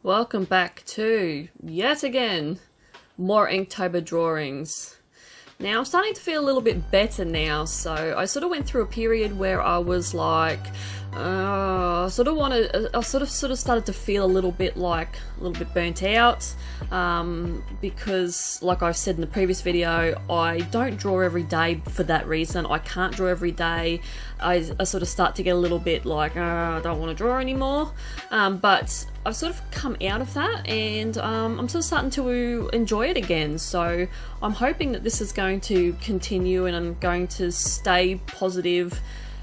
Welcome back to, yet again, more Inktober drawings. Now I'm starting to feel a little bit better now, so I sort of went through a period where I was like, I sort of started to feel a little bit burnt out, because like I've said in the previous video, I don't draw every day for that reason. I can't draw every day. I sort of start to get a little bit like, I don't want to draw anymore, but I've sort of come out of that, and I'm sort of starting to enjoy it again. So I'm hoping that this is going to continue, and I'm going to stay positive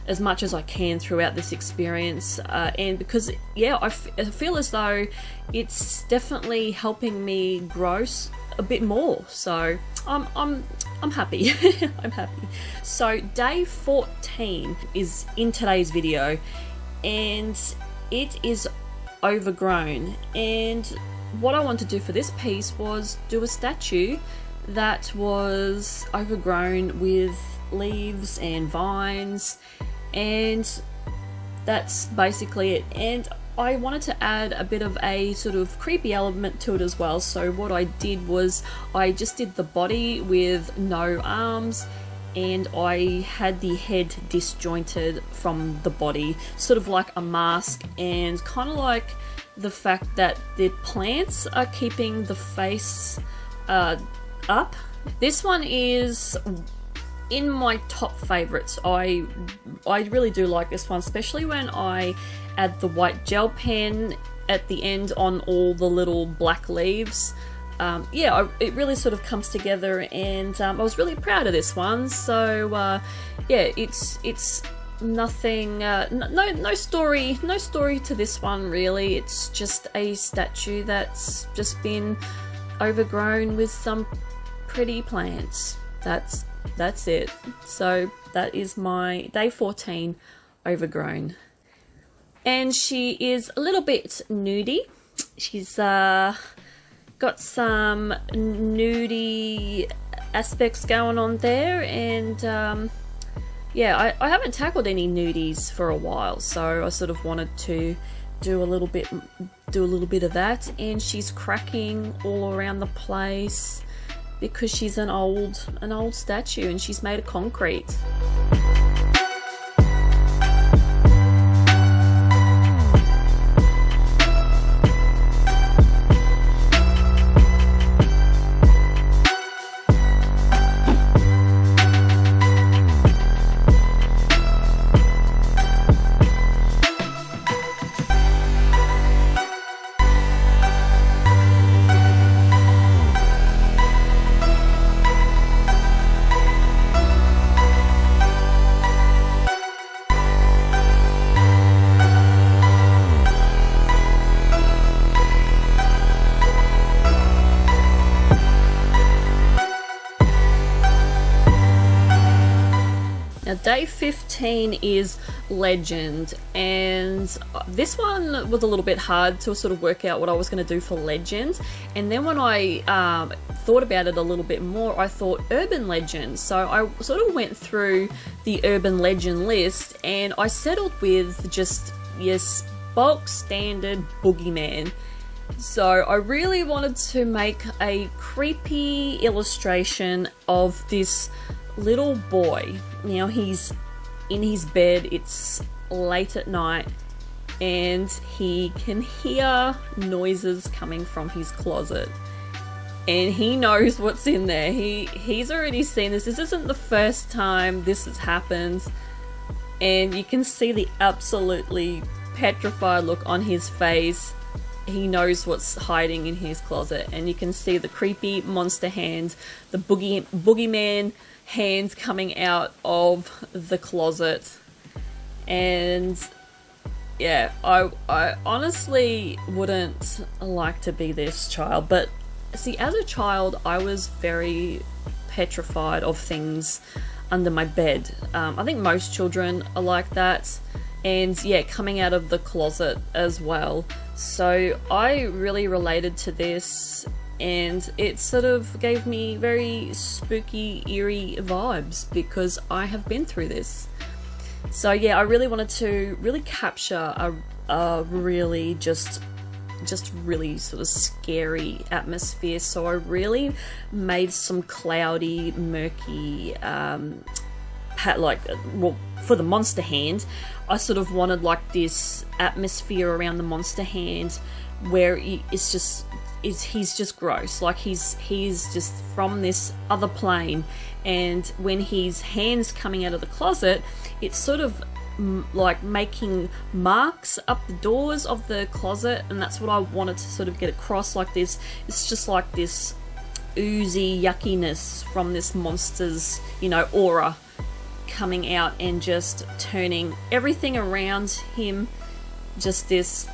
as much as I can throughout this experience, and because yeah, I feel as though it's definitely helping me grow a bit more. So I'm happy. I'm happy. So day 14 is in today's video, and it is Overgrown, and what I want to do for this piece was do a statue that was overgrown with leaves and vines, and that's basically it. And I wanted to add a bit of a sort of creepy element to it as well. So what I did was I just did the body with no arms, and I had the head disjointed from the body, sort of like a mask, and kind of like the fact that the plants are keeping the face up. This one is in my top favorites. I really do like this one, especially when I add the white gel pen at the end on all the little black leaves. Yeah, it really sort of comes together, and I was really proud of this one. So yeah, it's nothing, no story to this one really. It's just a statue that's just been overgrown with some pretty plants. That's it. So that is my day 14 Overgrown, and she is a little bit nudie. She's got some nudie aspects going on there, and yeah, I haven't tackled any nudies for a while, so I sort of wanted to do a little bit of that. And she's cracking all around the place because she's an old statue, and she's made of concrete. Now day 15 is Legend, and this one was a little bit hard to sort of work out what I was going to do for Legend, and then when I thought about it a little bit more, I thought Urban Legend. So I sort of went through the Urban Legend list, and I settled with just yes, bulk standard boogeyman. So I really wanted to make a creepy illustration of this little boy. Now he's in his bed, it's late at night, and he can hear noises coming from his closet, and he knows what's in there. He's already seen this. This isn't the first time this has happened, and you can see the absolutely petrified look on his face. He knows what's hiding in his closet, and you can see the creepy monster hand, the boogeyman hands coming out of the closet. And yeah, I honestly wouldn't like to be this child, but see, as a child I was very petrified of things under my bed. I think most children are like that, and yeah, coming out of the closet as well. So I really related to this, and it sort of gave me very spooky, eerie vibes because I have been through this. So yeah, I really wanted to really capture a really just just really sort of scary atmosphere. So I really made some cloudy, murky, well, for the monster hand, I sort of wanted like this atmosphere around the monster hand where he's just gross, like he's just from this other plane, and when his hand's coming out of the closet, it's sort of like making marks up the doors of the closet, and that's what I wanted to sort of get across. Like this, it's just like this oozy yuckiness from this monster's, you know, aura coming out and just turning everything around him just this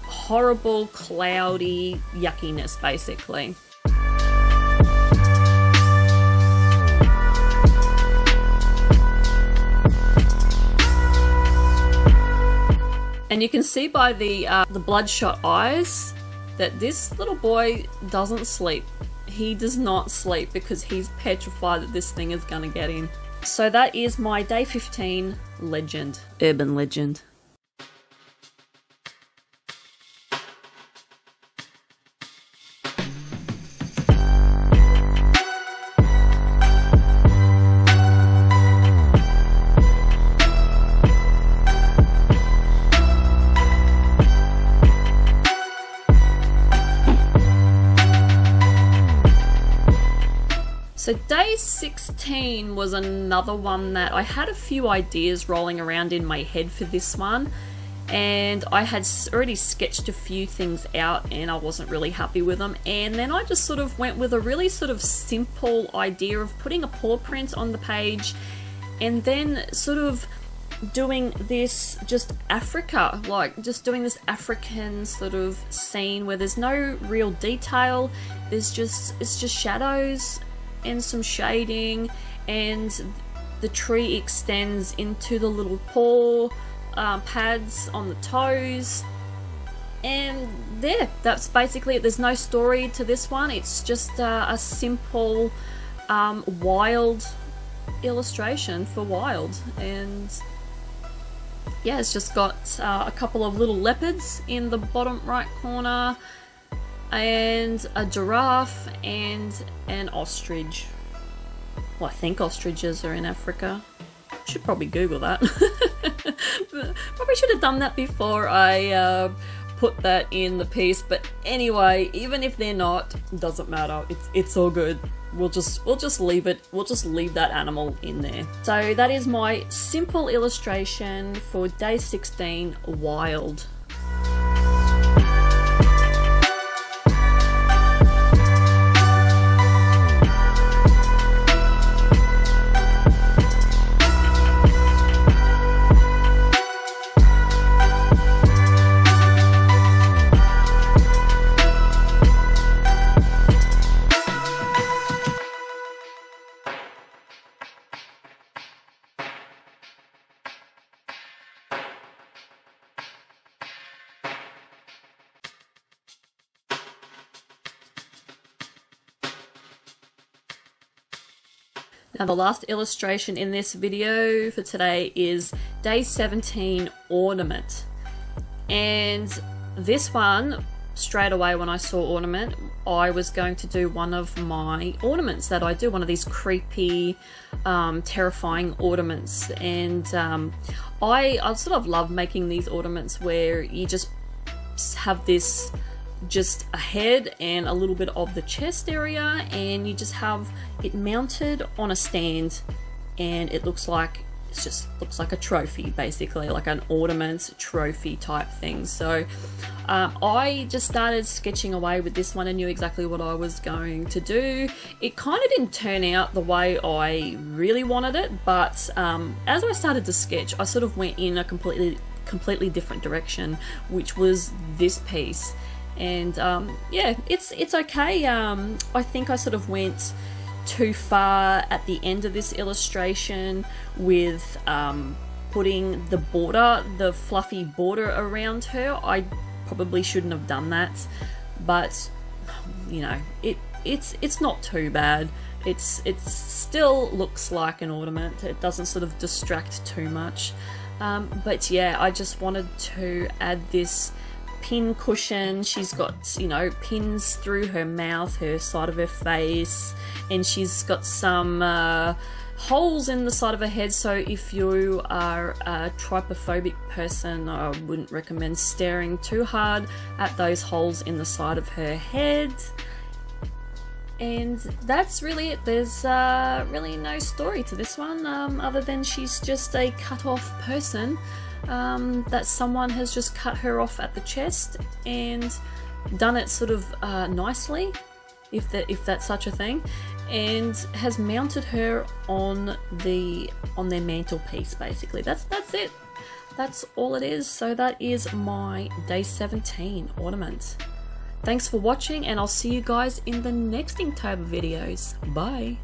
horrible, cloudy yuckiness, basically. And you can see by the bloodshot eyes that this little boy doesn't sleep. He does not sleep because he's petrified that this thing is gonna get him. So that is my day 15 legend, urban legend. So day 16 was another one that I had a few ideas rolling around in my head for this one, and I had already sketched a few things out and I wasn't really happy with them, and then I just sort of went with a really sort of simple idea of putting a paw print on the page and then sort of doing this just Africa, like just doing this African sort of scene where there's no real detail, it's just shadows and some shading, and the tree extends into the little paw pads on the toes, and there, that's basically it. There's no story to this one, it's just a simple wild illustration for wild. And yeah, it's just got a couple of little leopards in the bottom right corner, and a giraffe and an ostrich. Well, I think ostriches are in Africa. Should probably Google that. Probably should have done that before I put that in the piece. But anyway, even if they're not, doesn't matter. It's all good. We'll just leave it. We'll just leave that animal in there. So that is my simple illustration for day 16, wild. Now the last illustration in this video for today is day 17, Ornament. And this one, straight away when I saw Ornament, I was going to do one of my ornaments that I do, one of these creepy, terrifying ornaments. And I sort of love making these ornaments where you just have this, just a head and a little bit of the chest area, and you just have it mounted on a stand, and it looks like, it just looks like a trophy, basically like an ornament trophy type thing. So I just started sketching away with this one and knew exactly what I was going to do. It kind of didn't turn out the way I really wanted it, but as I started to sketch, I sort of went in a completely different direction, which was this piece. And yeah, it's okay. I think I sort of went too far at the end of this illustration with putting the border, the fluffy border around her. I probably shouldn't have done that, but you know, it's not too bad. It still looks like an ornament. It doesn't sort of distract too much. But yeah, I just wanted to add this pin cushion. She's got, you know, pins through her mouth, her side of her face, and she's got some holes in the side of her head. So if you are a trypophobic person, I wouldn't recommend staring too hard at those holes in the side of her head. And that's really it. There's really no story to this one, other than she's just a cut-off person, that someone has just cut her off at the chest and done it sort of nicely, if that's such a thing, and has mounted her on their mantelpiece. Basically, that's it. That's all it is. So that is my day 17 ornament. Thanks for watching, and I'll see you guys in the next Inktober videos. Bye!